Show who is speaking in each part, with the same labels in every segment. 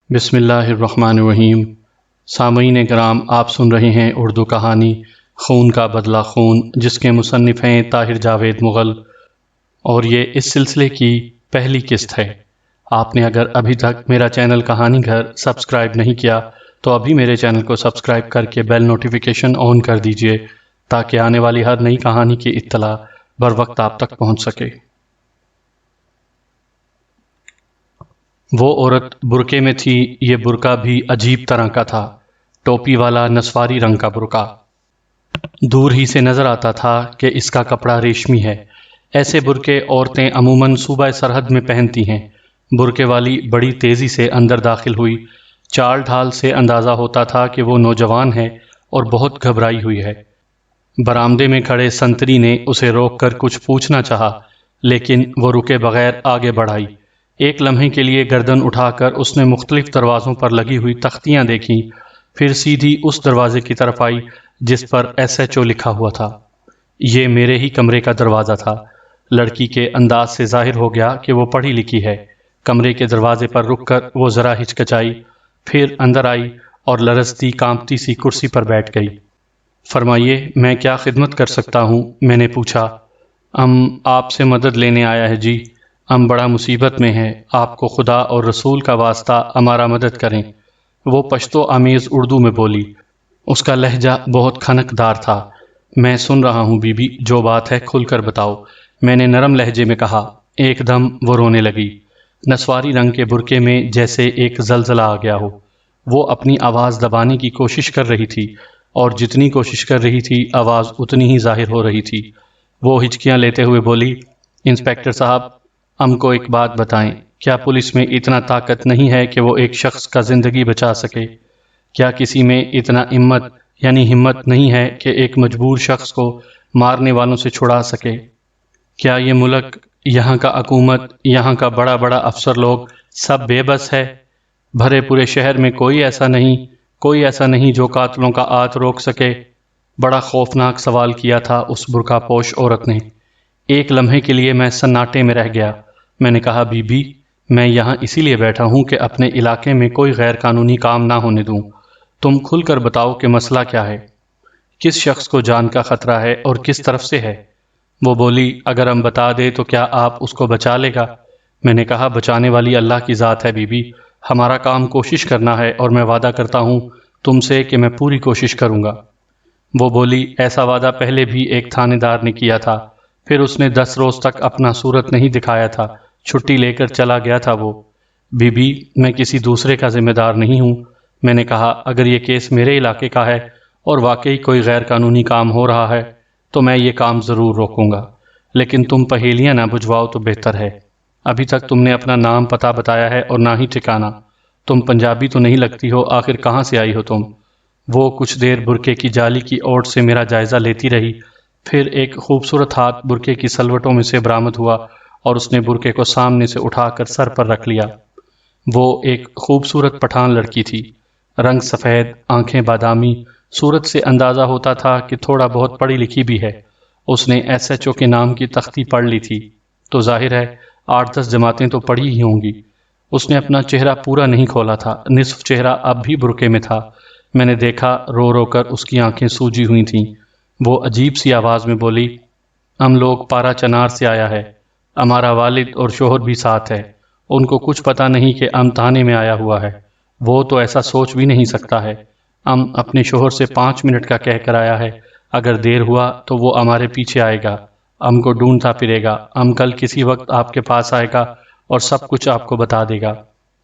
Speaker 1: بسم اللہ الرحمن الرحیم۔ سامعین کرام، آپ سن رہے ہیں اردو کہانی خون کا بدلہ خون، جس کے مصنف ہیں طاہر جاوید مغل، اور یہ اس سلسلے کی پہلی قسط ہے۔ آپ نے اگر ابھی تک میرا چینل کہانی گھر سبسکرائب نہیں کیا تو ابھی میرے چینل کو سبسکرائب کر کے بیل نوٹیفیکیشن آن کر دیجئے تاکہ آنے والی ہر نئی کہانی کی اطلاع بر وقت آپ تک پہنچ سکے۔ وہ عورت برقعے میں تھی۔ یہ برقع بھی عجیب طرح کا تھا، ٹوپی والا نسواری رنگ کا برقع۔ دور ہی سے نظر آتا تھا کہ اس کا کپڑا ریشمی ہے۔ ایسے برقعے عورتیں عموماً صوبہ سرحد میں پہنتی ہیں۔ برقعے والی بڑی تیزی سے اندر داخل ہوئی۔ چال ڈھال سے اندازہ ہوتا تھا کہ وہ نوجوان ہے اور بہت گھبرائی ہوئی ہے۔ برآمدے میں کھڑے سنتری نے اسے روک کر کچھ پوچھنا چاہا، لیکن وہ رکے بغیر آگے بڑھائی۔ ایک لمحے کے لیے گردن اٹھا کر اس نے مختلف دروازوں پر لگی ہوئی تختیاں دیکھیں، پھر سیدھی اس دروازے کی طرف آئی جس پر SHO لکھا ہوا تھا۔ یہ میرے ہی کمرے کا دروازہ تھا۔ لڑکی کے انداز سے ظاہر ہو گیا کہ وہ پڑھی لکھی ہے۔ کمرے کے دروازے پر رک کر وہ ذرا ہچکچائی، پھر اندر آئی اور لرزتی کانپتی سی کرسی پر بیٹھ گئی۔ فرمائیے، میں کیا خدمت کر سکتا ہوں؟ میں نے پوچھا۔ آپ سے مدد لینے آیا ہے جی۔ بڑا مصیبت میں ہے، آپ کو خدا اور رسول کا واسطہ ہمارا مدد کریں۔ وہ پشتو آمیز اردو میں بولی۔ اس کا لہجہ بہت کھنک دار تھا۔ میں سن رہا ہوں بی بی، جو بات ہے کھل کر بتاؤ، میں نے نرم لہجے میں کہا۔ ایک دم وہ رونے لگی۔ نسواری رنگ کے برقعے میں جیسے ایک زلزلہ آ گیا ہو۔ وہ اپنی آواز دبانے کی کوشش کر رہی تھی، اور جتنی کوشش کر رہی تھی آواز اتنی ہی ظاہر ہو رہی تھی۔ وہ ہچکیاں لیتے ہوئے بولی، انسپکٹر صاحب، ہم کو ایک بات بتائیں، کیا پولیس میں اتنا طاقت نہیں ہے کہ وہ ایک شخص کا زندگی بچا سکے؟ کیا کسی میں اتنا ہمت نہیں ہے کہ ایک مجبور شخص کو مارنے والوں سے چھڑا سکے؟ کیا یہ ملک، یہاں کا حکومت، یہاں کا بڑا بڑا افسر لوگ سب بے بس ہے؟ بھرے پورے شہر میں کوئی ایسا نہیں جو قاتلوں کا آت روک سکے؟ بڑا خوفناک سوال کیا تھا اس برقع پوش عورت نے۔ ایک لمحے کے لیے میں سناٹے میں رہ گیا۔ میں نے کہا، بی بی، میں یہاں اسی لیے بیٹھا ہوں کہ اپنے علاقے میں کوئی غیر قانونی کام نہ ہونے دوں۔ تم کھل کر بتاؤ کہ مسئلہ کیا ہے؟ کس شخص کو جان کا خطرہ ہے اور کس طرف سے ہے؟ وہ بولی، اگر ہم بتا دیں تو کیا آپ اس کو بچا لے گا؟ میں نے کہا، بچانے والی اللہ کی ذات ہے بی بی، ہمارا کام کوشش کرنا ہے، اور میں وعدہ کرتا ہوں تم سے کہ میں پوری کوشش کروں گا۔ وہ بولی، ایسا وعدہ پہلے بھی ایک تھانے دار نے کیا تھا، پھر اس نے 10 روز تک اپنا صورت نہیں دکھایا تھا، چھٹی لے کر چلا گیا تھا وہ۔ بی بی، میں کسی دوسرے کا ذمہ دار نہیں ہوں۔ میں نے کہا، اگر یہ کیس میرے علاقے کا ہے اور واقعی کوئی غیر قانونی کام ہو رہا ہے تو میں یہ کام ضرور روکوں گا، لیکن تم پہیلیاں نہ بجھواؤ تو بہتر ہے۔ ابھی تک تم نے اپنا نام پتہ بتایا ہے اور نہ ہی ٹھکانہ۔ تم پنجابی تو نہیں لگتی ہو، آخر کہاں سے آئی ہو تم؟ وہ کچھ دیر برقعے کی جالی کی اوٹ سے میرا جائزہ لیتی رہی، پھر ایک خوبصورت ہاتھ برقعے کی سلوٹوں میں سے برآمد ہوا اور اس نے برقعے کو سامنے سے اٹھا کر سر پر رکھ لیا۔ وہ ایک خوبصورت پٹھان لڑکی تھی، رنگ سفید، آنکھیں بادامی، صورت سے اندازہ ہوتا تھا کہ تھوڑا بہت پڑھی لکھی بھی ہے۔ اس نے SHO کے نام کی تختی پڑھ لی تھی، تو ظاہر ہے 8-10 جماعتیں تو پڑھی ہی ہوں گی۔ اس نے اپنا چہرہ پورا نہیں کھولا تھا، نصف چہرہ اب بھی برقعے میں تھا۔ میں نے دیکھا رو رو کر اس کی آنکھیں سوجی ہوئی تھیں۔ وہ عجیب سی آواز میں بولی، ہم لوگ پارا چنار سے آیا ہے، ہمارا والد اور شوہر بھی ساتھ ہے۔ ان کو کچھ پتہ نہیں کہ تھانے میں آیا ہوا ہے۔ وہ تو ایسا سوچ بھی نہیں سکتا ہے۔ اپنے شوہر سے 5 منٹ کا کہہ کر آیا ہے، اگر دیر ہوا تو وہ ہمارے پیچھے آئے گا، ہم کو ڈھونڈتا پھرے گا۔ کل کسی وقت آپ کے پاس آئے گا اور سب کچھ آپ کو بتا دے گا۔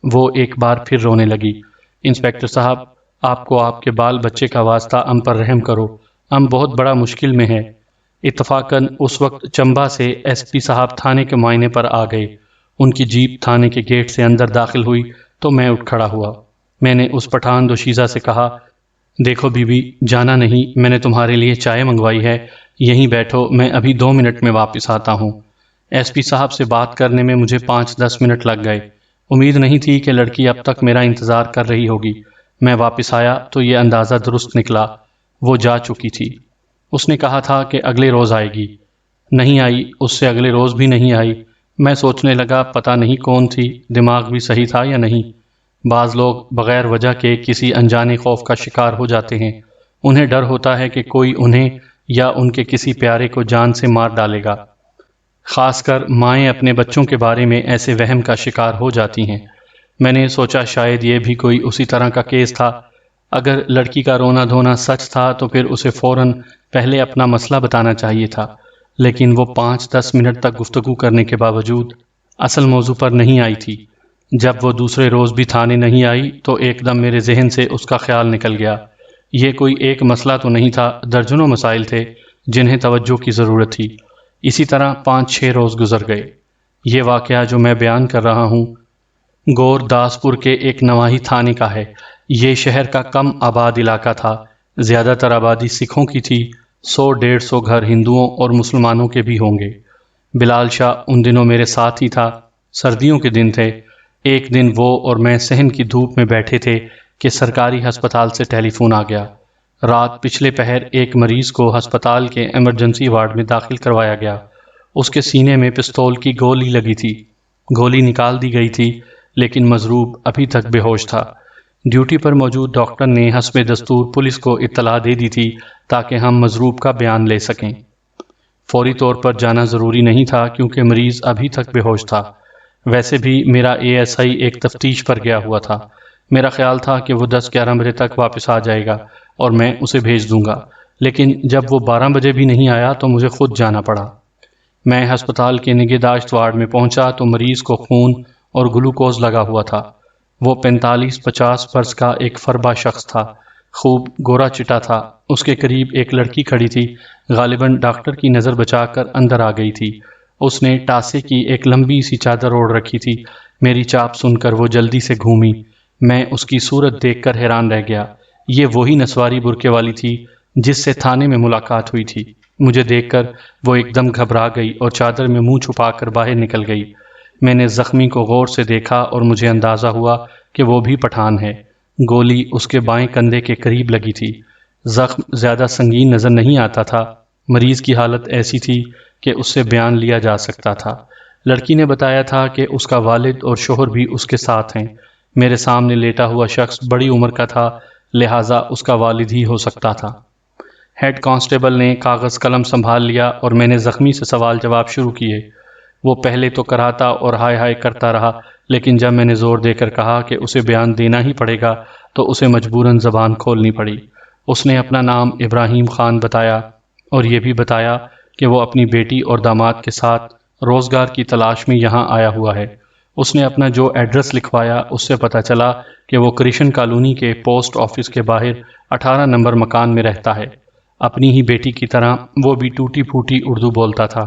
Speaker 1: وہ ایک بار پھر رونے لگی۔ انسپکٹر صاحب، آپ کو آپ کے بال بچے کا واسطہ ہم پر رحم کرو، ہم بہت بڑا مشکل میں ہیں۔ اتفاقاً اس وقت چمبا سے SP صاحب تھانے کے معائنے پر آ گئے۔ ان کی جیپ تھانے کے گیٹ سے اندر داخل ہوئی تو میں اٹھ کھڑا ہوا۔ میں نے اس پٹھان دوشیزہ سے کہا، دیکھو بی بی، جانا نہیں، میں نے تمہارے لیے چائے منگوائی ہے، یہیں بیٹھو، میں ابھی 2 منٹ میں واپس آتا ہوں۔ SP صاحب سے بات کرنے میں مجھے 5-10 منٹ لگ گئے۔ امید نہیں تھی کہ لڑکی اب تک میرا انتظار کر رہی ہوگی۔ میں واپس آیا تو یہ اندازہ درست نکلا، وہ جا چکی تھی۔ اس نے کہا تھا کہ اگلے روز آئے گی، نہیں آئی، اس سے اگلے روز بھی نہیں آئی۔ میں سوچنے لگا پتہ نہیں کون تھی، دماغ بھی صحیح تھا یا نہیں۔ بعض لوگ بغیر وجہ کے کسی انجانے خوف کا شکار ہو جاتے ہیں۔ انہیں ڈر ہوتا ہے کہ کوئی انہیں یا ان کے کسی پیارے کو جان سے مار ڈالے گا۔ خاص کر مائیں اپنے بچوں کے بارے میں ایسے وہم کا شکار ہو جاتی ہیں۔ میں نے سوچا شاید یہ بھی کوئی اسی طرح کا کیس تھا۔ اگر لڑکی کا رونا دھونا سچ تھا تو پھر اسے فوراً پہلے اپنا مسئلہ بتانا چاہیے تھا، لیکن وہ 5-10 منٹ تک گفتگو کرنے کے باوجود اصل موضوع پر نہیں آئی تھی۔ جب وہ دوسرے روز بھی تھانے نہیں آئی تو ایک دم میرے ذہن سے اس کا خیال نکل گیا۔ یہ کوئی ایک مسئلہ تو نہیں تھا، درجنوں مسائل تھے جنہیں توجہ کی ضرورت تھی۔ اسی طرح 5-6 روز گزر گئے۔ یہ واقعہ جو میں بیان کر رہا ہوں گور داس پور کے ایک نواحی تھانے کا ہے۔ یہ شہر کا کم آباد علاقہ تھا، زیادہ تر آبادی سکھوں کی تھی، 100-150 گھر ہندوؤں اور مسلمانوں کے بھی ہوں گے۔ بلال شاہ ان دنوں میرے ساتھ ہی تھا۔ سردیوں کے دن تھے۔ ایک دن وہ اور میں صحن کی دھوپ میں بیٹھے تھے کہ سرکاری ہسپتال سے ٹیلی فون آ گیا۔ رات پچھلے پہر ایک مریض کو ہسپتال کے ایمرجنسی وارڈ میں داخل کروایا گیا۔ اس کے سینے میں پستول کی گولی لگی تھی۔ گولی نکال دی گئی تھی لیکن مضروب ابھی تک بے ہوش تھا۔ ڈیوٹی پر موجود ڈاکٹر نے حسب دستور پولیس کو اطلاع دے دی تھی تاکہ ہم مضروب کا بیان لے سکیں۔ فوری طور پر جانا ضروری نہیں تھا کیونکہ مریض ابھی تک بے ہوش تھا۔ ویسے بھی میرا ASI ایک تفتیش پر گیا ہوا تھا۔ میرا خیال تھا کہ وہ 10-11 بجے تک واپس آ جائے گا اور میں اسے بھیج دوں گا، لیکن جب وہ 12 بجے بھی نہیں آیا تو مجھے خود جانا پڑا۔ میں ہسپتال کے نگہداشت وارڈ میں پہنچا تو مریض کو خون اور گلوکوز لگا ہوا تھا۔ وہ 45-50 برس کا ایک فربا شخص تھا، خوب گورا چٹا تھا۔ اس کے قریب ایک لڑکی کھڑی تھی، غالباً ڈاکٹر کی نظر بچا کر اندر آ گئی تھی۔ اس نے ٹاسے کی ایک لمبی سی چادر اوڑھ رکھی تھی۔ میری چاپ سن کر وہ جلدی سے گھومی۔ میں اس کی صورت دیکھ کر حیران رہ گیا۔ یہ وہی نسواری برقعے والی تھی جس سے تھانے میں ملاقات ہوئی تھی۔ مجھے دیکھ کر وہ ایک دم گھبرا گئی اور چادر میں منہ چھپا کر باہر نکل گئی۔ میں نے زخمی کو غور سے دیکھا اور مجھے اندازہ ہوا کہ وہ بھی پٹھان ہے۔ گولی اس کے بائیں کندھے کے قریب لگی تھی۔ زخم زیادہ سنگین نظر نہیں آتا تھا۔ مریض کی حالت ایسی تھی کہ اس سے بیان لیا جا سکتا تھا۔ لڑکی نے بتایا تھا کہ اس کا والد اور شوہر بھی اس کے ساتھ ہیں۔ میرے سامنے لیٹا ہوا شخص بڑی عمر کا تھا، لہٰذا اس کا والد ہی ہو سکتا تھا۔ ہیڈ کانسٹیبل نے کاغذ قلم سنبھال لیا اور میں نے زخمی سے سوال جواب شروع کیے۔ وہ پہلے تو کراتا اور ہائے ہائے کرتا رہا، لیکن جب میں نے زور دے کر کہا کہ اسے بیان دینا ہی پڑے گا تو اسے مجبوراً زبان کھولنی پڑی۔ اس نے اپنا نام ابراہیم خان بتایا اور یہ بھی بتایا کہ وہ اپنی بیٹی اور داماد کے ساتھ روزگار کی تلاش میں یہاں آیا ہوا ہے۔ اس نے اپنا جو ایڈریس لکھوایا اس سے پتہ چلا کہ وہ کرشن کالونی کے پوسٹ آفس کے باہر 18 نمبر مکان میں رہتا ہے۔ اپنی ہی بیٹی کی طرح وہ بھی ٹوٹی پھوٹی اردو بولتا تھا۔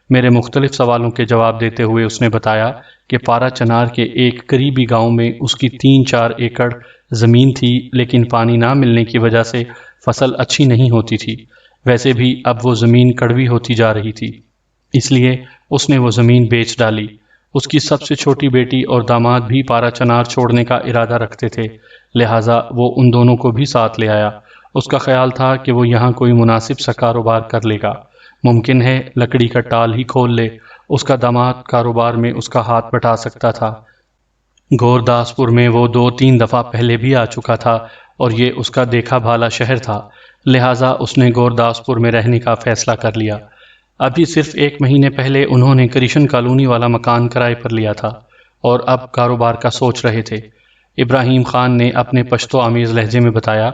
Speaker 1: میرے مختلف سوالوں کے جواب دیتے ہوئے اس نے بتایا کہ پارا چنار کے ایک قریبی گاؤں میں اس کی 3-4 ایکڑ زمین تھی، لیکن پانی نہ ملنے کی وجہ سے فصل اچھی نہیں ہوتی تھی۔ ویسے بھی اب وہ زمین کڑوی ہوتی جا رہی تھی، اس لیے اس نے وہ زمین بیچ ڈالی۔ اس کی سب سے چھوٹی بیٹی اور داماد بھی پارا چنار چھوڑنے کا ارادہ رکھتے تھے، لہٰذا وہ ان دونوں کو بھی ساتھ لے آیا۔ اس کا خیال تھا کہ وہ یہاں کوئی مناسب سا کاروبار کر لے گا، ممکن ہے لکڑی کا ٹال ہی کھول لے۔ اس کا داماد کاروبار میں اس کا ہاتھ بٹا سکتا تھا۔ گورداس پور میں وہ 2-3 دفعہ پہلے بھی آ چکا تھا اور یہ اس کا دیکھا بھالا شہر تھا، لہٰذا اس نے گورداس پور میں رہنے کا فیصلہ کر لیا۔ ابھی صرف 1 مہینے پہلے انہوں نے کرشن کالونی والا مکان کرائے پر لیا تھا اور اب کاروبار کا سوچ رہے تھے۔ ابراہیم خان نے اپنے پشتو آمیز لہجے میں بتایا،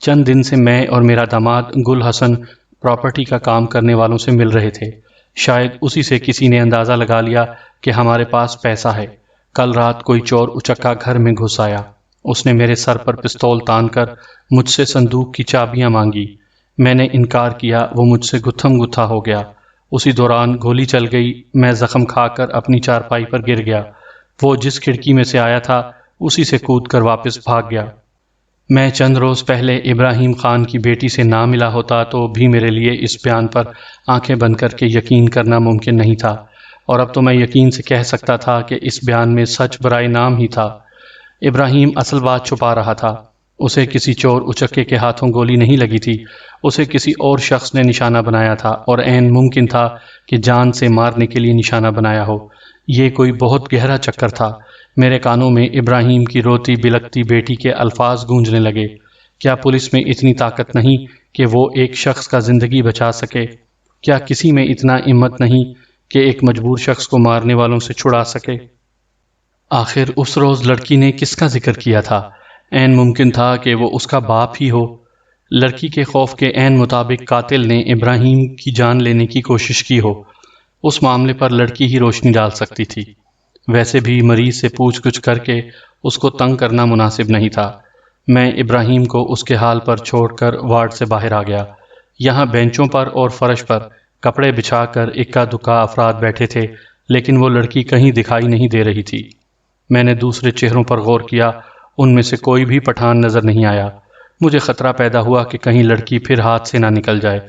Speaker 1: چند دن سے میں اور میرا داماد گل حسن پراپرٹی کا کام کرنے والوں سے مل رہے تھے۔ شاید اسی سے کسی نے اندازہ لگا لیا کہ ہمارے پاس پیسہ ہے۔ کل رات کوئی چور اچکا گھر میں گھس آیا۔ اس نے میرے سر پر پستول تان کر مجھ سے صندوق کی چابیاں مانگی۔ میں نے انکار کیا۔ وہ مجھ سے گتھم گتھا ہو گیا۔ اسی دوران گولی چل گئی۔ میں زخم کھا کر اپنی چارپائی پر گر گیا۔ وہ جس کھڑکی میں سے آیا تھا اسی سے کود کر واپس بھاگ گیا۔ میں چند روز پہلے ابراہیم خان کی بیٹی سے نہ ملا ہوتا تو بھی میرے لیے اس بیان پر آنکھیں بند کر کے یقین کرنا ممکن نہیں تھا، اور اب تو میں یقین سے کہہ سکتا تھا کہ اس بیان میں سچ برائے نام ہی تھا۔ ابراہیم اصل بات چھپا رہا تھا۔ اسے کسی چور اچکے کے ہاتھوں گولی نہیں لگی تھی، اسے کسی اور شخص نے نشانہ بنایا تھا، اور عین ممکن تھا کہ جان سے مارنے کے لیے نشانہ بنایا ہو۔ یہ کوئی بہت گہرا چکر تھا۔ میرے کانوں میں ابراہیم کی روتی بلکتی بیٹی کے الفاظ گونجنے لگے۔ کیا پولیس میں اتنی طاقت نہیں کہ وہ ایک شخص کا زندگی بچا سکے؟ کیا کسی میں اتنا ہمت نہیں کہ ایک مجبور شخص کو مارنے والوں سے چھڑا سکے؟ آخر اس روز لڑکی نے کس کا ذکر کیا تھا؟ عین ممکن تھا کہ وہ اس کا باپ ہی ہو۔ لڑکی کے خوف کے عین مطابق قاتل نے ابراہیم کی جان لینے کی کوشش کی ہو۔ اس معاملے پر لڑکی ہی روشنی ڈال سکتی تھی۔ ویسے بھی مریض سے پوچھ گچھ کر کے اس کو تنگ کرنا مناسب نہیں تھا۔ میں ابراہیم کو اس کے حال پر چھوڑ کر وارڈ سے باہر آ گیا۔ یہاں بینچوں پر اور فرش پر کپڑے بچھا کر اکا دکا افراد بیٹھے تھے، لیکن وہ لڑکی کہیں دکھائی نہیں دے رہی تھی۔ میں نے دوسرے چہروں پر غور کیا، ان میں سے کوئی بھی پٹھان نظر نہیں آیا۔ مجھے خطرہ پیدا ہوا کہ کہیں لڑکی پھر ہاتھ سے نہ نکل جائے۔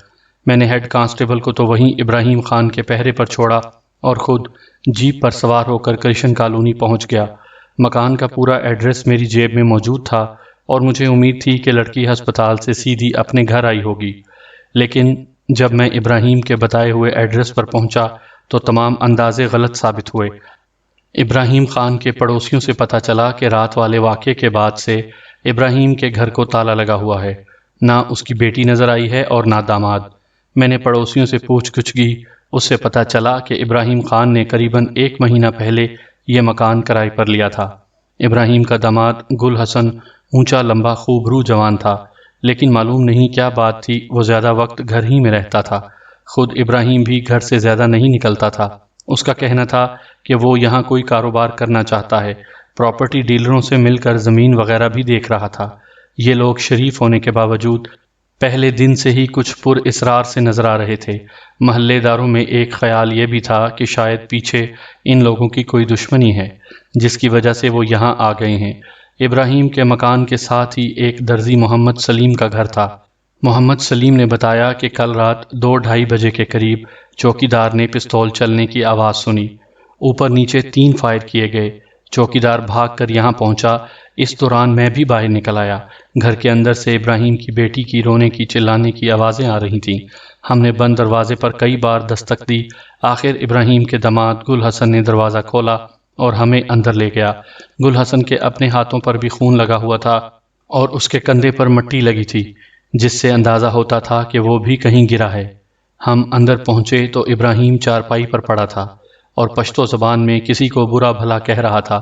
Speaker 1: میں نے ہیڈ کانسٹیبل کو تو وہیں ابراہیم خان کے پہرے پر چھوڑا اور خود جیپ پر سوار ہو کر کرشن کالونی پہنچ گیا۔ مکان کا پورا ایڈریس میری جیب میں موجود تھا اور مجھے امید تھی کہ لڑکی ہسپتال سے سیدھی اپنے گھر آئی ہوگی، لیکن جب میں ابراہیم کے بتائے ہوئے ایڈریس پر پہنچا تو تمام اندازے غلط ثابت ہوئے۔ ابراہیم خان کے پڑوسیوں سے پتہ چلا کہ رات والے واقعے کے بعد سے ابراہیم کے گھر کو تالا لگا ہوا ہے۔ نہ اس کی بیٹی نظر آئی ہے اور نہ داماد۔ میں نے پڑوسیوں سے پوچھ گچھ کی، اس سے پتہ چلا کہ ابراہیم خان نے قریباً 1 مہینہ پہلے یہ مکان کرائے پر لیا تھا۔ ابراہیم کا داماد گل حسن اونچا لمبا خوب رو جوان تھا، لیکن معلوم نہیں کیا بات تھی وہ زیادہ وقت گھر ہی میں رہتا تھا۔ خود ابراہیم بھی گھر سے زیادہ نہیں نکلتا تھا۔ اس کا کہنا تھا کہ وہ یہاں کوئی کاروبار کرنا چاہتا ہے، پراپرٹی ڈیلروں سے مل کر زمین وغیرہ بھی دیکھ رہا تھا۔ یہ لوگ شریف ہونے کے باوجود پہلے دن سے ہی کچھ پر اسرار سے نظر آ رہے تھے۔ محلے داروں میں ایک خیال یہ بھی تھا کہ شاید پیچھے ان لوگوں کی کوئی دشمنی ہے جس کی وجہ سے وہ یہاں آ گئے ہیں۔ ابراہیم کے مکان کے ساتھ ہی ایک درزی محمد سلیم کا گھر تھا۔ محمد سلیم نے بتایا کہ کل رات 2-2:30 بجے کے قریب چوکیدار نے پستول چلنے کی آواز سنی۔ اوپر نیچے 3 فائر کیے گئے۔ چوکیدار بھاگ کر یہاں پہنچا۔ اس دوران میں بھی باہر نکل آیا۔ گھر کے اندر سے ابراہیم کی بیٹی کی رونے کی چلانے کی آوازیں آ رہی تھیں۔ ہم نے بند دروازے پر کئی بار دستک دی۔ آخر ابراہیم کے داماد گل حسن نے دروازہ کھولا اور ہمیں اندر لے گیا۔ گل حسن کے اپنے ہاتھوں پر بھی خون لگا ہوا تھا اور اس کے کندھے پر مٹی لگی تھی، جس سے اندازہ ہوتا تھا کہ وہ بھی کہیں گرا ہے۔ ہم اندر پہنچے تو ابراہیم چارپائی پر پڑا تھا اور پشتو زبان میں کسی کو برا بھلا کہہ رہا تھا۔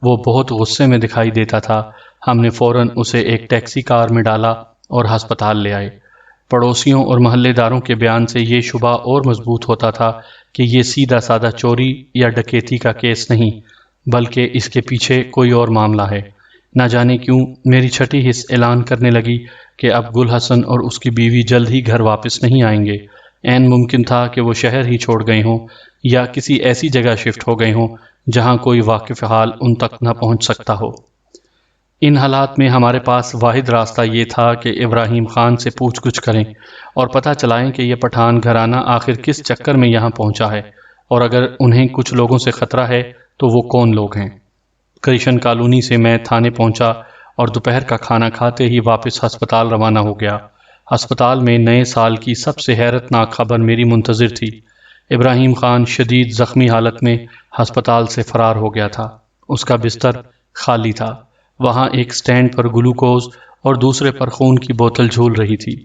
Speaker 1: وہ بہت غصے میں دکھائی دیتا تھا۔ ہم نے فوراً اسے ایک ٹیکسی کار میں ڈالا اور ہسپتال لے آئے۔ پڑوسیوں اور محلے داروں کے بیان سے یہ شبہ اور مضبوط ہوتا تھا کہ یہ سیدھا سادہ چوری یا ڈکیتی کا کیس نہیں، بلکہ اس کے پیچھے کوئی اور معاملہ ہے۔ نہ جانے کیوں میری چھٹی حس اعلان کرنے لگی کہ اب گل حسن اور اس کی بیوی جلد ہی گھر واپس نہیں آئیں گے۔ عین ممکن تھا کہ وہ شہر ہی چھوڑ گئے ہوں یا کسی ایسی جگہ شفٹ ہو گئے ہوں جہاں کوئی واقف حال ان تک نہ پہنچ سکتا ہو۔ ان حالات میں ہمارے پاس واحد راستہ یہ تھا کہ ابراہیم خان سے پوچھ گچھ کریں اور پتہ چلائیں کہ یہ پٹھان گھرانہ آخر کس چکر میں یہاں پہنچا ہے، اور اگر انہیں کچھ لوگوں سے خطرہ ہے تو وہ کون لوگ ہیں۔ کرشن کالونی سے میں تھانے پہنچا اور دوپہر کا کھانا کھاتے ہی واپس ہسپتال روانہ ہو گیا۔ ہسپتال میں نئے سال کی سب سے حیرت ناک خبر میری منتظر تھی۔ ابراہیم خان شدید زخمی حالت میں ہسپتال سے فرار ہو گیا تھا۔ اس کا بستر خالی تھا۔ وہاں ایک سٹینڈ پر گلوکوز اور دوسرے پر خون کی بوتل جھول رہی تھی۔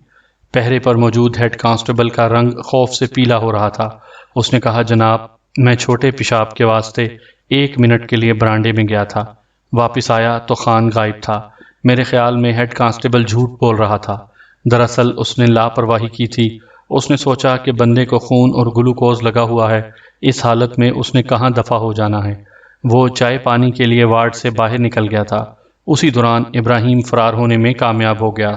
Speaker 1: پہرے پر موجود ہیڈ کانسٹیبل کا رنگ خوف سے پیلا ہو رہا تھا۔ اس نے کہا، جناب، میں چھوٹے پیشاب کے واسطے 1 منٹ کے لیے برانڈے میں گیا تھا، واپس آیا تو خان غائب تھا۔ میرے خیال میں ہیڈ کانسٹیبل جھوٹ بول رہا تھا۔ دراصل اس نے لاپرواہی کی تھی۔ اس نے سوچا کہ بندے کو خون اور گلوکوز لگا ہوا ہے، اس حالت میں اس نے کہاں دفع ہو جانا ہے۔ وہ چائے پانی کے لیے وارڈ سے باہر نکل گیا تھا۔ اسی دوران ابراہیم فرار ہونے میں کامیاب ہو گیا۔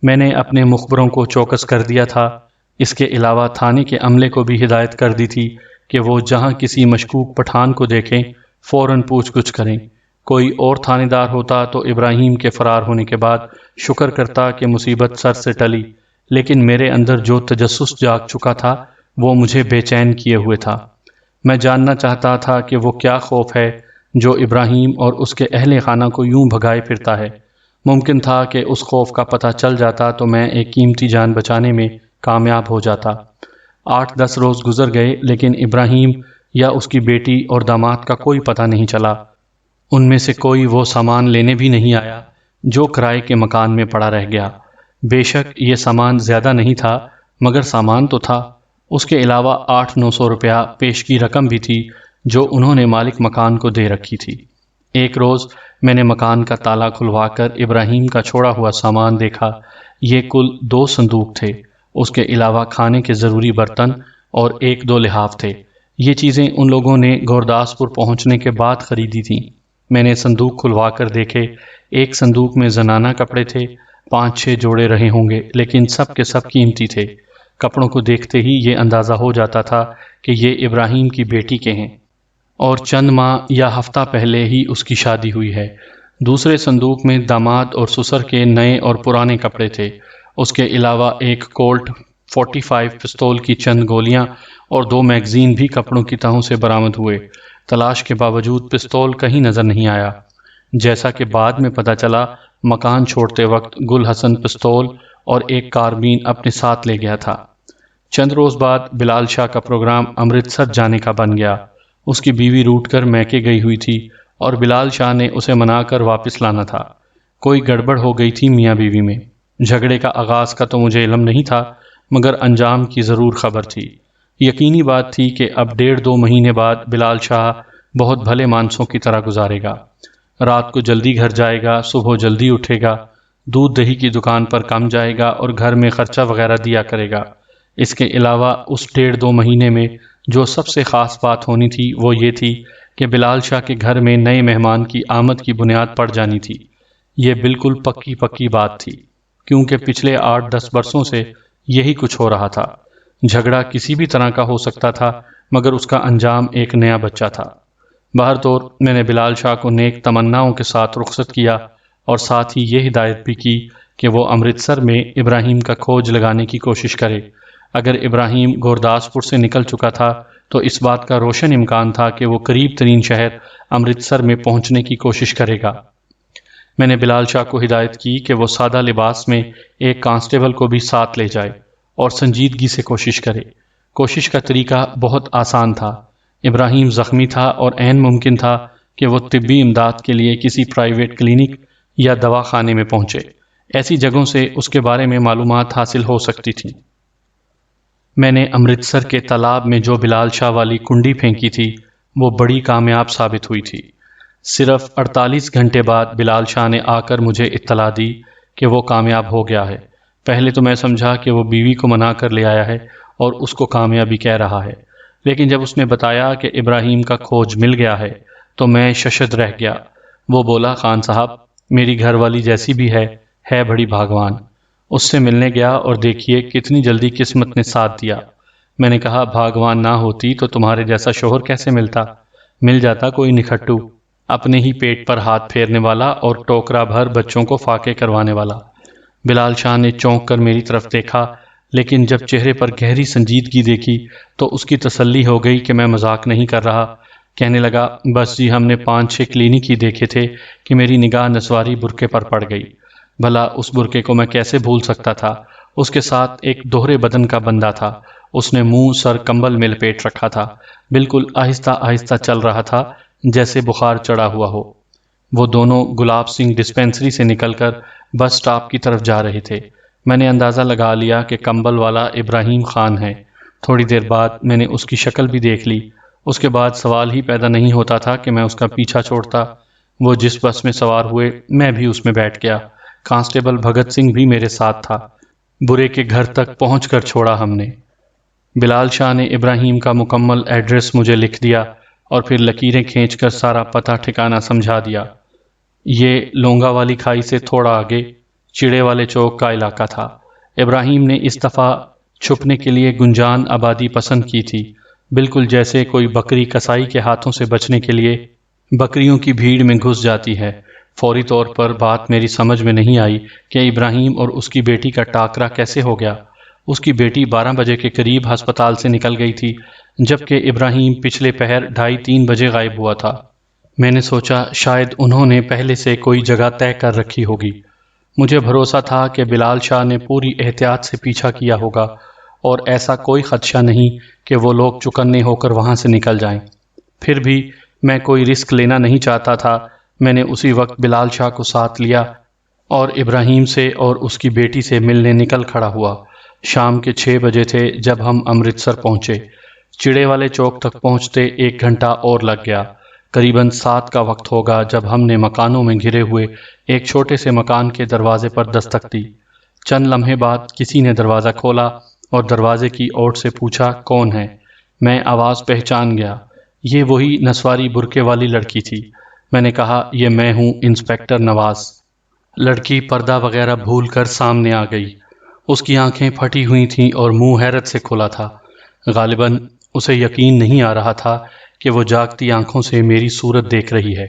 Speaker 1: میں نے اپنے مخبروں کو چوکس کر دیا تھا۔ اس کے علاوہ تھانے کے عملے کو بھی ہدایت کر دی تھی کہ وہ جہاں کسی مشکوک پٹھان کو دیکھیں فوراً پوچھ گچھ کریں۔ کوئی اور تھانے دار ہوتا تو ابراہیم کے فرار ہونے کے بعد شکر کرتا کہ مصیبت سر سے ٹلی، لیکن میرے اندر جو تجسس جاگ چکا تھا وہ مجھے بے چین کیے ہوئے تھا۔ میں جاننا چاہتا تھا کہ وہ کیا خوف ہے جو ابراہیم اور اس کے اہل خانہ کو یوں بھگائے پھرتا ہے۔ ممکن تھا کہ اس خوف کا پتہ چل جاتا تو میں ایک قیمتی جان بچانے میں کامیاب ہو جاتا۔ 8-10 روز گزر گئے، لیکن ابراہیم یا اس کی بیٹی اور داماد کا کوئی پتہ نہیں چلا۔ ان میں سے کوئی وہ سامان لینے بھی نہیں آیا جو کرائے کے مکان میں پڑا رہ گیا۔ بے شک یہ سامان زیادہ نہیں تھا، مگر سامان تو تھا۔ اس کے علاوہ 800-900 روپیہ پیشگی رقم بھی تھی جو انہوں نے مالک مکان کو دے رکھی تھی۔ ایک روز میں نے مکان کا تالا کھلوا کر ابراہیم کا چھوڑا ہوا سامان دیکھا۔ یہ کل 2 صندوق تھے، اس کے علاوہ کھانے کے ضروری برتن اور 1-2 لحاف تھے۔ یہ چیزیں ان لوگوں نے گورداسپور پہنچنے کے بعد خریدی تھیں۔ میں نے صندوق کھلوا کر دیکھے، ایک صندوق میں زنانہ کپڑے تھے، 5-6 جوڑے رہے ہوں گے، لیکن سب کے سب قیمتی تھے۔ کپڑوں کو دیکھتے ہی یہ اندازہ ہو جاتا تھا کہ یہ ابراہیم کی بیٹی کے ہیں اور چند ماہ یا ہفتہ پہلے ہی اس کی شادی ہوئی ہے۔ دوسرے صندوق میں داماد اور سسر کے نئے اور پرانے کپڑے تھے۔ اس کے علاوہ ایک کولٹ 45 پستول کی چند گولیاں اور 2 میگزین بھی کپڑوں کی تہوں سے برآمد ہوئے۔ تلاش کے باوجود پستول کہیں نظر نہیں آیا۔ جیسا کہ بعد میں پتہ چلا، مکان چھوڑتے وقت گل حسن پستول اور ایک کاربین اپنے ساتھ لے گیا تھا۔ چند روز بعد بلال شاہ کا پروگرام امرتسر جانے کا بن گیا۔ اس کی بیوی روٹ کر میکے گئی ہوئی تھی اور بلال شاہ نے اسے منا کر واپس لانا تھا۔ کوئی گڑبڑ ہو گئی تھی میاں بیوی میں۔ جھگڑے کا آغاز کا تو مجھے علم نہیں تھا، مگر انجام کی ضرور خبر تھی۔ یقینی بات تھی کہ اب 1.5-2 مہینے بعد بلال شاہ بہت بھلے مانسوں کی طرح گزارے گا۔ رات کو جلدی گھر جائے گا، صبح جلدی اٹھے گا، دودھ دہی کی دکان پر کم جائے گا اور گھر میں خرچہ وغیرہ دیا کرے گا۔ اس کے علاوہ اس 1.5-2 مہینے میں جو سب سے خاص بات ہونی تھی وہ یہ تھی کہ بلال شاہ کے گھر میں نئے مہمان کی آمد کی بنیاد پڑ جانی تھی۔ یہ بالکل پکی بات تھی، کیونکہ پچھلے 8-10 برسوں سے یہی کچھ ہو رہا تھا۔ جھگڑا کسی بھی طرح کا ہو سکتا تھا، مگر اس کا انجام ایک نیا بچہ تھا۔ بہر طور میں نے بلال شاہ کو نیک تمناؤں کے ساتھ رخصت کیا اور ساتھ ہی یہ ہدایت بھی کی کہ وہ امرتسر میں ابراہیم کا کھوج لگانے کی کوشش کرے۔ اگر ابراہیم گورداسپور سے نکل چکا تھا تو اس بات کا روشن امکان تھا کہ وہ قریب ترین شہر امرتسر میں پہنچنے کی کوشش کرے گا۔ میں نے بلال شاہ کو ہدایت کی کہ وہ سادہ لباس میں ایک کانسٹیبل کو بھی ساتھ لے جائے اور سنجیدگی سے کوشش کرے۔ کوشش کا طریقہ بہت آسان تھا۔ ابراہیم زخمی تھا اور عین ممکن تھا کہ وہ طبی امداد کے لیے کسی پرائیویٹ کلینک یا دواخانے میں پہنچے۔ ایسی جگہوں سے اس کے بارے میں معلومات حاصل ہو سکتی تھیں۔ میں نے امرتسر کے تالاب میں جو بلال شاہ والی کنڈی پھینکی تھی وہ بڑی کامیاب ثابت ہوئی تھی۔ صرف 48 گھنٹے بعد بلال شاہ نے آ کر مجھے اطلاع دی کہ وہ کامیاب ہو گیا ہے۔ پہلے تو میں سمجھا کہ وہ بیوی کو منا کر لے آیا ہے اور اس کو کامیابی کہہ رہا ہے، لیکن جب اس نے بتایا کہ ابراہیم کا کھوج مل گیا ہے تو میں ششد رہ گیا۔ وہ بولا، خان صاحب، میری گھر والی جیسی بھی ہے بڑی بھاگوان۔ اس سے ملنے گیا اور دیکھیے کتنی جلدی قسمت نے ساتھ دیا۔ میں نے کہا، بھاگوان نہ ہوتی تو تمہارے جیسا شوہر کیسے ملتا؟ مل جاتا کوئی نکھٹو، اپنے ہی پیٹ پر ہاتھ پھیرنے والا اور ٹوکرا بھر بچوں کو فاقے کروانے والا۔ بلال شاہ نے چونک کر میری طرف دیکھا، لیکن جب چہرے پر گہری سنجیدگی دیکھی تو اس کی تسلی ہو گئی کہ میں مذاق نہیں کر رہا۔ کہنے لگا، بس جی، ہم نے 5-6 کلینک ہی دیکھے تھے کہ میری نگاہ نسواری برقعے پر پڑ گئی۔ بھلا اس برقعے کو میں کیسے بھول سکتا تھا؟ اس کے ساتھ ایک دوہرے بدن کا بندہ تھا۔ اس نے منہ سر کمبل میں لپیٹ رکھا تھا، بالکل آہستہ آہستہ چل رہا تھا جیسے بخار چڑھا ہوا ہو۔ وہ دونوں گلاب سنگھ ڈسپینسری سے نکل کر بس سٹاپ کی طرف جا رہے تھے۔ میں نے اندازہ لگا لیا کہ کمبل والا ابراہیم خان ہے۔ تھوڑی دیر بعد میں نے اس کی شکل بھی دیکھ لی۔ اس کے بعد سوال ہی پیدا نہیں ہوتا تھا کہ میں اس کا پیچھا چھوڑتا۔ وہ جس بس میں سوار ہوئے میں بھی اس میں بیٹھ گیا۔ کانسٹیبل بھگت سنگھ بھی میرے ساتھ تھا۔ برے کے گھر تک پہنچ کر چھوڑا ہم نے۔ بلال شاہ نے ابراہیم کا مکمل ایڈریس مجھے لکھ دیا اور پھر لکیریں کھینچ کر سارا پتہ ٹھکانہ سمجھا دیا۔ یہ لونگا والی کھائی سے تھوڑا آگے چڑے والے چوک کا علاقہ تھا۔ ابراہیم نے اس دفعہ چھپنے کے لیے گنجان آبادی پسند کی تھی، بالکل جیسے کوئی بکری کسائی کے ہاتھوں سے بچنے کے لیے بکریوں کی بھیڑ میں گھس جاتی ہے۔ فوری طور پر بات میری سمجھ میں نہیں آئی کہ ابراہیم اور اس کی بیٹی کا ٹاکرا کیسے ہو گیا۔ اس کی بیٹی 12 بجے کے قریب ہسپتال سے نکل گئی تھی، جبکہ ابراہیم پچھلے پہر 2:30-3 بجے غائب ہوا تھا۔ میں نے سوچا شاید انہوں نے پہلے سے کوئی جگہ طے کر رکھی ہوگی۔ مجھے بھروسہ تھا کہ بلال شاہ نے پوری احتیاط سے پیچھا کیا ہوگا اور ایسا کوئی خدشہ نہیں کہ وہ لوگ چکنے ہو کر وہاں سے نکل جائیں۔ پھر بھی میں کوئی رسک لینا نہیں چاہتا تھا۔ میں نے اسی وقت بلال شاہ کو ساتھ لیا اور ابراہیم سے اور اس کی بیٹی سے ملنے نکل کھڑا ہوا۔ شام کے 6 بجے تھے جب ہم امرتسر پہنچے۔ چڑے والے چوک تک پہنچتے 1 گھنٹہ اور لگ گیا۔ قریباً 7 کا وقت ہوگا جب ہم نے مکانوں میں گھرے ہوئے ایک چھوٹے سے مکان کے دروازے پر دستک دی۔ چند لمحے بعد کسی نے دروازہ کھولا اور دروازے کی اوٹ سے پوچھا کون ہے؟ میں آواز پہچان گیا۔ یہ وہی نسواری برقعے والی لڑکی تھی۔ میں نے کہا یہ میں ہوں، انسپکٹر نواز۔ لڑکی پردہ وغیرہ بھول کر سامنے آ گئی۔ اس کی آنکھیں پھٹی ہوئی تھیں اور منہ حیرت سے کھلا تھا۔ غالباً اسے یقین نہیں آ رہا تھا کہ وہ جاگتی آنکھوں سے میری صورت دیکھ رہی ہے۔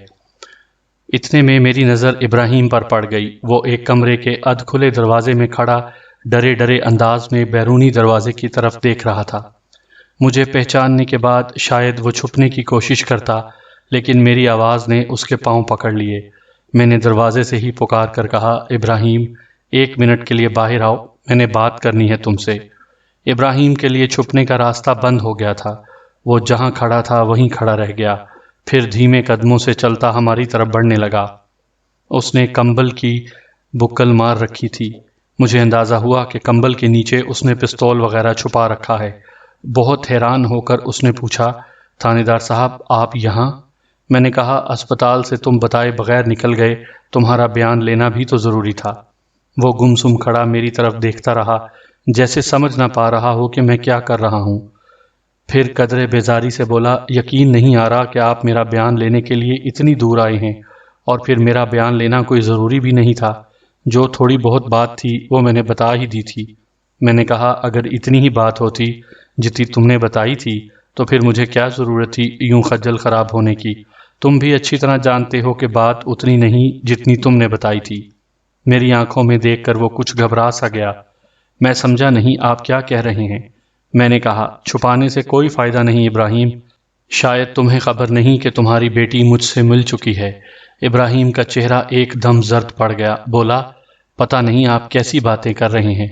Speaker 1: اتنے میں میری نظر ابراہیم پر پڑ گئی۔ وہ ایک کمرے کے ادھ کھلے دروازے میں کھڑا ڈرے ڈرے انداز میں بیرونی دروازے کی طرف دیکھ رہا تھا۔ مجھے پہچاننے کے بعد شاید وہ چھپنے کی کوشش کرتا، لیکن میری آواز نے اس کے پاؤں پکڑ لیے۔ میں نے دروازے سے ہی پکار کر کہا ابراہیم 1 منٹ کے لیے باہر آؤ، میں نے بات کرنی ہے تم سے۔ ابراہیم کے لیے چھپنے کا راستہ بند ہو گیا تھا۔ وہ جہاں کھڑا تھا وہیں کھڑا رہ گیا، پھر دھیمے قدموں سے چلتا ہماری طرف بڑھنے لگا۔ اس نے کمبل کی بکل مار رکھی تھی۔ مجھے اندازہ ہوا کہ کمبل کے نیچے اس نے پستول وغیرہ چھپا رکھا ہے۔ بہت حیران ہو کر اس نے پوچھا تھانے دار صاحب آپ یہاں؟ میں نے کہا اسپتال سے تم بتائے بغیر نکل گئے، تمہارا بیان لینا بھی تو ضروری تھا۔ وہ گمسم کھڑا میری طرف دیکھتا رہا، جیسے سمجھ نہ پا رہا ہو کہ میں کیا کر رہا ہوں۔ پھر قدرے بیزاری سے بولا یقین نہیں آ رہا کہ آپ میرا بیان لینے کے لیے اتنی دور آئے ہیں، اور پھر میرا بیان لینا کوئی ضروری بھی نہیں تھا۔ جو تھوڑی بہت بات تھی وہ میں نے بتا ہی دی تھی۔ میں نے کہا اگر اتنی ہی بات ہوتی جتنی تم نے بتائی تھی تو پھر مجھے کیا ضرورت تھی یوں خجل خراب ہونے کی؟ تم بھی اچھی طرح جانتے ہو کہ بات اتنی نہیں جتنی تم نے بتائی تھی۔ میری آنکھوں میں دیکھ کر وہ کچھ گھبرا سا گیا۔ میں سمجھا نہیں آپ کیا کہہ رہے ہیں؟ میں نے کہا چھپانے سے کوئی فائدہ نہیں ابراہیم، شاید تمہیں خبر نہیں کہ تمہاری بیٹی مجھ سے مل چکی ہے۔ ابراہیم کا چہرہ ایک دم زرد پڑ گیا، بولا پتہ نہیں آپ کیسی باتیں کر رہے ہیں۔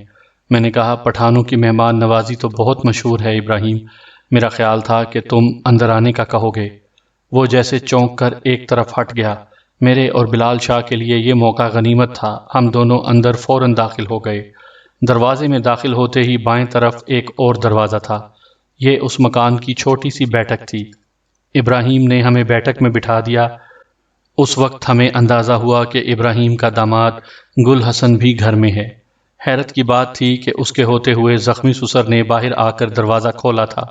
Speaker 1: میں نے کہا پٹھانوں کی مہمان نوازی تو بہت مشہور ہے ابراہیم، میرا خیال تھا کہ تم اندر آنے کا کہو گے۔ وہ جیسے چونک کر ایک طرف ہٹ گیا۔ میرے اور بلال شاہ کے لیے یہ موقع غنیمت تھا۔ ہم دونوں اندر فوراً داخل ہو گئے۔ دروازے میں داخل ہوتے ہی بائیں طرف ایک اور دروازہ تھا۔ یہ اس مکان کی چھوٹی سی بیٹھک تھی۔ ابراہیم نے ہمیں بیٹھک میں بٹھا دیا۔ اس وقت ہمیں اندازہ ہوا کہ ابراہیم کا داماد گل حسن بھی گھر میں ہے۔ حیرت کی بات تھی کہ اس کے ہوتے ہوئے زخمی سسر نے باہر آ کر دروازہ کھولا تھا۔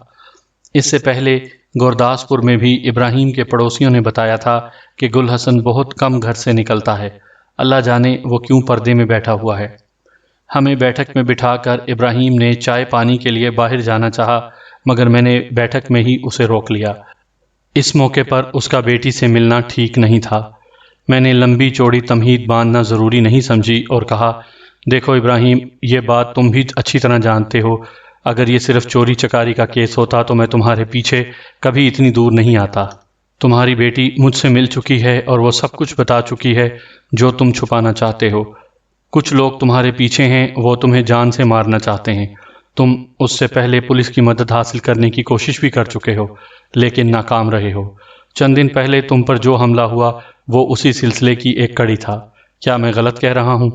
Speaker 1: اس سے پہلے گورداسپور میں بھی ابراہیم کے پڑوسیوں نے بتایا تھا کہ گل حسن بہت کم گھر سے نکلتا ہے، اللہ جانے وہ کیوں پردے میں بیٹھا ہوا ہے۔ ہمیں بیٹھک میں بٹھا کر ابراہیم نے چائے پانی کے لیے باہر جانا چاہا، مگر میں نے بیٹھک میں ہی اسے روک لیا۔ اس موقع پر اس کا بیٹی سے ملنا ٹھیک نہیں تھا۔ میں نے لمبی چوڑی تمہید باندھنا ضروری نہیں سمجھی اور کہا دیکھو ابراہیم یہ بات تم بھی اچھی طرح جانتے ہو، اگر یہ صرف چوری چکاری کا کیس ہوتا تو میں تمہارے پیچھے کبھی اتنی دور نہیں آتا۔ تمہاری بیٹی مجھ سے مل چکی ہے اور وہ سب کچھ بتا چکی ہے جو تم چھپانا چاہتے ہو۔ کچھ لوگ تمہارے پیچھے ہیں، وہ تمہیں جان سے مارنا چاہتے ہیں۔ تم اس سے پہلے پولیس کی مدد حاصل کرنے کی کوشش بھی کر چکے ہو لیکن ناکام رہے ہو۔ چند دن پہلے تم پر جو حملہ ہوا وہ اسی سلسلے کی ایک کڑی تھا۔ کیا میں غلط کہہ رہا ہوں؟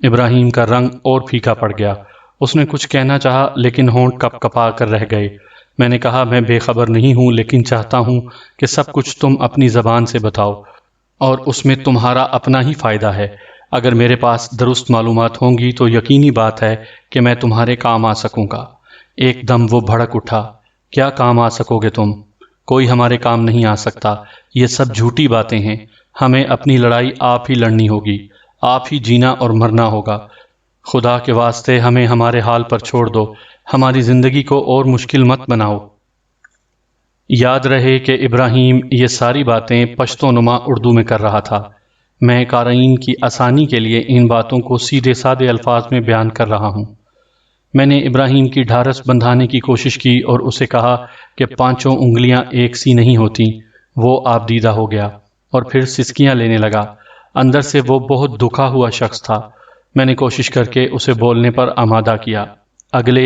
Speaker 1: ابراہیم کا رنگ اور پھیکا پڑ گیا۔ اس نے کچھ کہنا چاہا لیکن ہونٹ کپ کپا کر رہ گئے۔ میں نے کہا میں بے خبر نہیں ہوں لیکن چاہتا ہوں کہ سب کچھ تم اپنی زبان سے بتاؤ، اور اس میں تمہارا اپنا ہی فائدہ ہے۔ اگر میرے پاس درست معلومات ہوں گی تو یقینی بات ہے کہ میں تمہارے کام آ سکوں گا۔ ایک دم وہ بھڑک اٹھا، کیا کام آ سکو گے تم؟ کوئی ہمارے کام نہیں آ سکتا، یہ سب جھوٹی باتیں ہیں۔ ہمیں اپنی لڑائی آپ ہی لڑنی ہوگی، آپ ہی جینا اور مرنا ہوگا۔ خدا کے واسطے ہمیں ہمارے حال پر چھوڑ دو، ہماری زندگی کو اور مشکل مت بناؤ۔ یاد رہے کہ ابراہیم یہ ساری باتیں پشتو نما اردو میں کر رہا تھا۔ میں قارئین کی آسانی کے لیے ان باتوں کو سیدھے سادے الفاظ میں بیان کر رہا ہوں۔ میں نے ابراہیم کی ڈھارس بندھانے کی کوشش کی اور اسے کہا کہ 5 انگلیاں ایک سی نہیں ہوتی۔ وہ آبدیدہ ہو گیا اور پھر سسکیاں لینے لگا۔ اندر سے وہ بہت دکھا ہوا شخص تھا۔ میں نے کوشش کر کے اسے بولنے پر آمادہ کیا۔ اگلے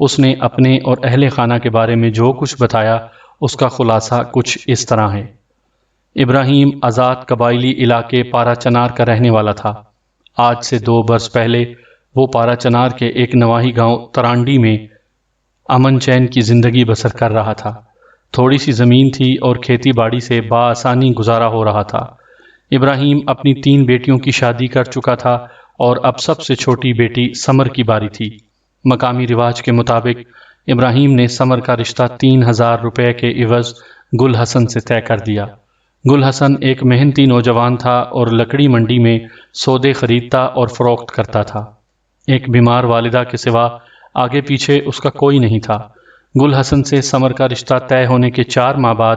Speaker 1: اس نے اپنے اور اہل خانہ کے بارے میں جو کچھ بتایا اس کا خلاصہ کچھ اس طرح ہے۔ ابراہیم آزاد قبائلی علاقے پارا چنار کا رہنے والا تھا۔ آج سے 2 برس پہلے وہ پارا چنار کے ایک نواحی گاؤں ترانڈی میں امن چین کی زندگی بسر کر رہا تھا۔ تھوڑی سی زمین تھی اور کھیتی باڑی سے بآسانی گزارا ہو رہا تھا۔ ابراہیم اپنی 3 بیٹیوں کی شادی کر چکا تھا اور اب سب سے چھوٹی بیٹی سمر کی باری تھی۔ مقامی رواج کے مطابق ابراہیم نے سمر کا رشتہ 3000 روپے کے عوض گل حسن سے طے کر دیا۔ گل حسن ایک محنتی نوجوان تھا اور لکڑی منڈی میں سودے خریدتا اور فروخت کرتا تھا۔ ایک بیمار والدہ کے سوا آگے پیچھے اس کا کوئی نہیں تھا۔ گل حسن سے سمر کا رشتہ طے ہونے کے 4 ماہ بعد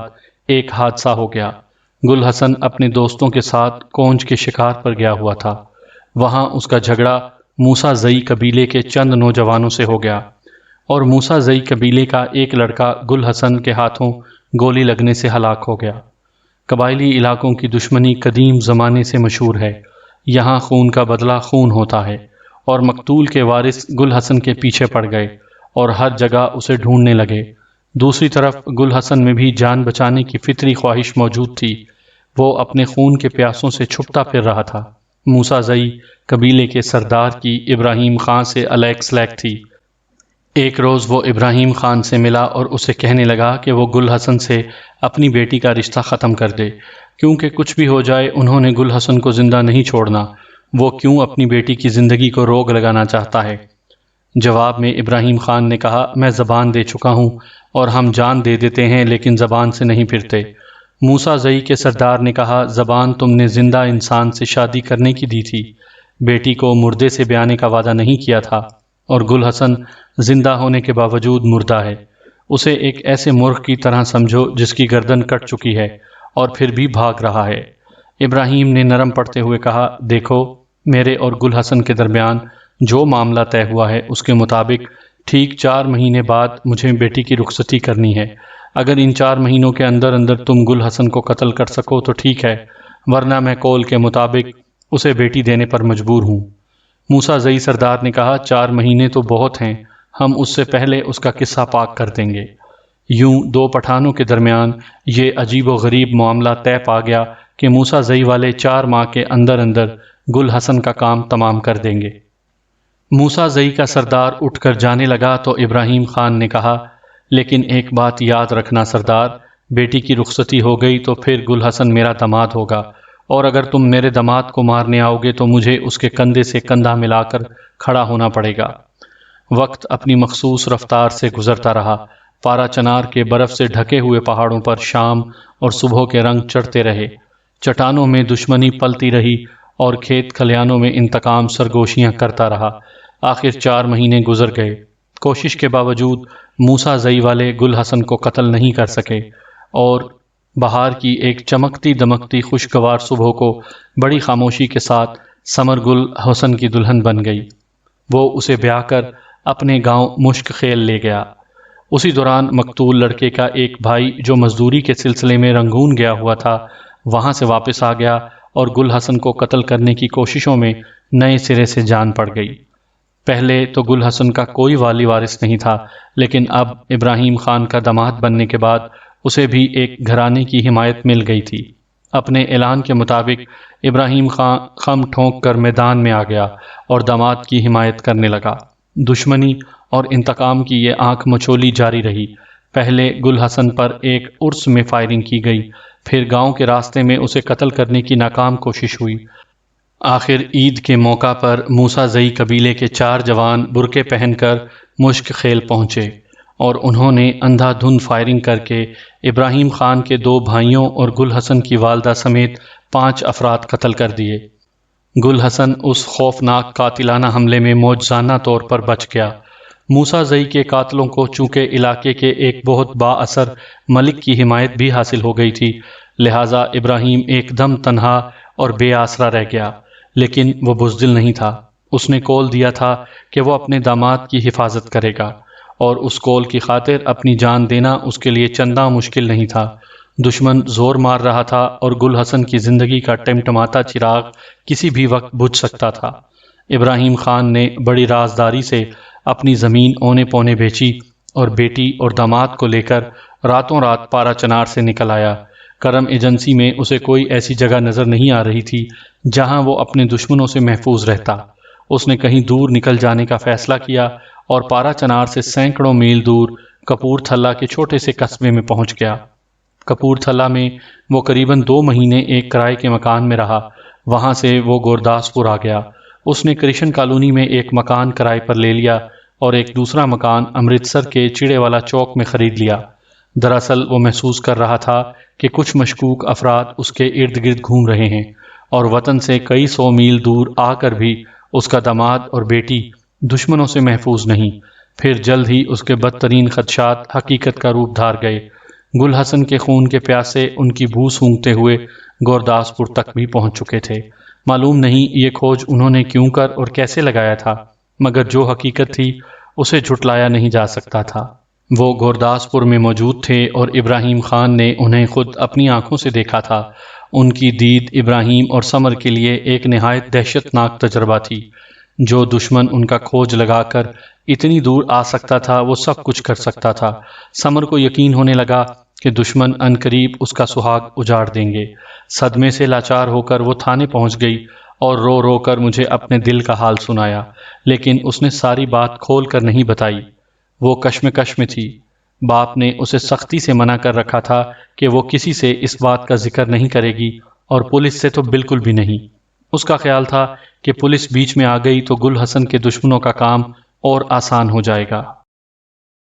Speaker 1: ایک حادثہ ہو گیا۔ گل حسن اپنے دوستوں کے ساتھ کونج کے شکار پر گیا ہوا تھا۔ وہاں اس کا جھگڑا موسیٰ زئی قبیلے کے چند نوجوانوں سے ہو گیا اور موسیٰ زئی قبیلے کا ایک لڑکا گل حسن کے ہاتھوں گولی لگنے سے ہلاک ہو گیا۔ قبائلی علاقوں کی دشمنی قدیم زمانے سے مشہور ہے۔ یہاں خون کا بدلہ خون ہوتا ہے، اور مقتول کے وارث گل حسن کے پیچھے پڑ گئے اور ہر جگہ اسے ڈھونڈنے لگے۔ دوسری طرف گل حسن میں بھی جان بچانے کی فطری خواہش موجود تھی۔ وہ اپنے خون کے پیاسوں سے چھپتا پھر رہا تھا۔ موسیٰ زئی قبیلے کے سردار کی ابراہیم خان سے الیک سلیک تھی۔ ایک روز وہ ابراہیم خان سے ملا اور اسے کہنے لگا کہ وہ گل حسن سے اپنی بیٹی کا رشتہ ختم کر دے، کیونکہ کچھ بھی ہو جائے انہوں نے گل حسن کو زندہ نہیں چھوڑنا۔ وہ کیوں اپنی بیٹی کی زندگی کو روک لگانا چاہتا ہے؟ جواب میں ابراہیم خان نے کہا، میں زبان دے چکا ہوں اور ہم جان دے دیتے ہیں لیکن زبان سے نہیں پھرتے۔ موسیٰ زئی کے سردار نے کہا، زبان تم نے زندہ انسان سے شادی کرنے کی دی تھی، بیٹی کو مردے سے بیانے کا وعدہ نہیں کیا تھا، اور گل حسن زندہ ہونے کے باوجود مردہ ہے۔ اسے ایک ایسے مرغ کی طرح سمجھو جس کی گردن کٹ چکی ہے اور پھر بھی بھاگ رہا ہے۔ ابراہیم نے نرم پڑتے ہوئے کہا، دیکھو، میرے اور گل حسن کے درمیان جو معاملہ طے ہوا ہے اس کے مطابق ٹھیک 4 مہینے بعد مجھے بیٹی کی رخصتی کرنی ہے۔ اگر ان 4 مہینوں کے اندر اندر تم گل حسن کو قتل کر سکو تو ٹھیک ہے، ورنہ میں قول کے مطابق اسے بیٹی دینے پر مجبور ہوں۔ موسیٰ زئی سردار نے کہا، 4 مہینے تو بہت ہیں، ہم اس سے پہلے اس کا قصہ پاک کر دیں گے۔ یوں 2 پٹھانوں کے درمیان یہ عجیب و غریب معاملہ طے پا گیا کہ موسیٰ زئی والے 4 ماہ کے اندر اندر گل حسن کا کام تمام کر دیں گے۔ موسیٰ زئی کا سردار اٹھ کر جانے لگا تو ابراہیم خان نے کہا، لیکن ایک بات یاد رکھنا سردار، بیٹی کی رخصتی ہو گئی تو پھر گل حسن میرا داماد ہوگا، اور اگر تم میرے داماد کو مارنے آؤ گے تو مجھے اس کے کندھے سے کندھا ملا کر کھڑا ہونا پڑے گا۔ وقت اپنی مخصوص رفتار سے گزرتا رہا۔ پارا چنار کے برف سے ڈھکے ہوئے پہاڑوں پر شام اور صبح کے رنگ چڑھتے رہے، چٹانوں میں دشمنی پلتی رہی اور کھیت کھلیانوں میں انتقام سرگوشیاں کرتا رہا۔ آخر 4 مہینے گزر گئے۔ کوشش کے باوجود موسیٰ زئی والے گل حسن کو قتل نہیں کر سکے، اور بہار کی ایک چمکتی دمکتی خوشگوار صبح کو بڑی خاموشی کے ساتھ سمر گل حسن کی دلہن بن گئی۔ وہ اسے بیاہ کر اپنے گاؤں مشک خیل لے گیا۔ اسی دوران مقتول لڑکے کا ایک بھائی جو مزدوری کے سلسلے میں رنگون گیا ہوا تھا وہاں سے واپس آ گیا اور گل حسن کو قتل کرنے کی کوششوں میں نئے سرے سے جان پڑ گئی۔ پہلے تو گل حسن کا کوئی والی وارث نہیں تھا، لیکن اب ابراہیم خان کا داماد بننے کے بعد اسے بھی ایک گھرانے کی حمایت مل گئی تھی۔ اپنے اعلان کے مطابق ابراہیم خان خم ٹھونک کر میدان میں آ گیا اور داماد کی حمایت کرنے لگا۔ دشمنی اور انتقام کی یہ آنکھ مچولی جاری رہی۔ پہلے گل حسن پر ایک عرس میں فائرنگ کی گئی، پھر گاؤں کے راستے میں اسے قتل کرنے کی ناکام کوشش ہوئی۔ آخر عید کے موقع پر موسیٰ زئی قبیلے کے 4 جوان برقعے پہن کر مشک خیل پہنچے اور انہوں نے اندھا دھند فائرنگ کر کے ابراہیم خان کے 2 بھائیوں اور گل حسن کی والدہ سمیت 5 افراد قتل کر دیے۔ گل حسن اس خوفناک قاتلانہ حملے میں معجزانہ طور پر بچ گیا۔ موسیٰ زئی کے قاتلوں کو چونکہ علاقے کے ایک بہت با اثر ملک کی حمایت بھی حاصل ہو گئی تھی، لہٰذا ابراہیم ایک دم تنہا اور بے آسرا رہ گیا، لیکن وہ بزدل نہیں تھا۔ اس نے قول دیا تھا کہ وہ اپنے داماد کی حفاظت کرے گا، اور اس قول کی خاطر اپنی جان دینا اس کے لیے چنداں مشکل نہیں تھا۔ دشمن زور مار رہا تھا اور گل حسن کی زندگی کا ٹمٹماتا چراغ کسی بھی وقت بجھ سکتا تھا۔ ابراہیم خان نے بڑی رازداری سے اپنی زمین اونے پونے بیچی اور بیٹی اور داماد کو لے کر راتوں رات پارا چنار سے نکل آیا۔ کرم ایجنسی میں اسے کوئی ایسی جگہ نظر نہیں آ رہی تھی جہاں وہ اپنے دشمنوں سے محفوظ رہتا۔ اس نے کہیں دور نکل جانے کا فیصلہ کیا اور پارا چنار سے سینکڑوں میل دور کپور تھلہ کے چھوٹے سے قصبے میں پہنچ گیا۔ کپور تھلہ میں وہ قریباً 2 مہینے ایک کرائے کے مکان میں رہا۔ وہاں سے وہ گورداسپور آ گیا۔ اس نے کرشن کالونی میں ایک مکان کرائے پر لے لیا اور ایک دوسرا مکان امرتسر کے چڑے والا چوک میں خرید لیا۔ دراصل وہ محسوس کر رہا تھا کہ کچھ مشکوک افراد اس کے ارد گرد گھوم رہے ہیں اور وطن سے کئی 100 میل دور آ کر بھی اس کا داماد اور بیٹی دشمنوں سے محفوظ نہیں۔ پھر جلد ہی اس کے بدترین خدشات حقیقت کا روپ دھار گئے۔ گل حسن کے خون کے پیاسے ان کی بو سونگھتے ہوئے گورداسپور تک بھی پہنچ چکے تھے۔ معلوم نہیں یہ کھوج انہوں نے کیوں کر اور کیسے لگایا تھا، مگر جو حقیقت تھی اسے جھٹلایا نہیں جا سکتا تھا۔ وہ گورداسپور میں موجود تھے اور ابراہیم خان نے انہیں خود اپنی آنکھوں سے دیکھا تھا۔ ان کی دید ابراہیم اور سمر کے لیے ایک نہایت دہشت ناک تجربہ تھی۔ جو دشمن ان کا کھوج لگا کر اتنی دور آ سکتا تھا وہ سب کچھ کر سکتا تھا۔ سمر کو یقین ہونے لگا کہ دشمن عنقریب اس کا سہاگ اجاڑ دیں گے۔ صدمے سے لاچار ہو کر وہ تھانے پہنچ گئی اور رو رو کر مجھے اپنے دل کا حال سنایا، لیکن اس نے ساری بات کھول کر نہیں بتائی۔ وہ کشمکش میں تھی۔ باپ نے اسے سختی سے منع کر رکھا تھا کہ وہ کسی سے اس بات کا ذکر نہیں کرے گی اور پولیس سے تو بالکل بھی نہیں۔ اس کا خیال تھا کہ پولیس بیچ میں آ گئی تو گل حسن کے دشمنوں کا کام اور آسان ہو جائے گا۔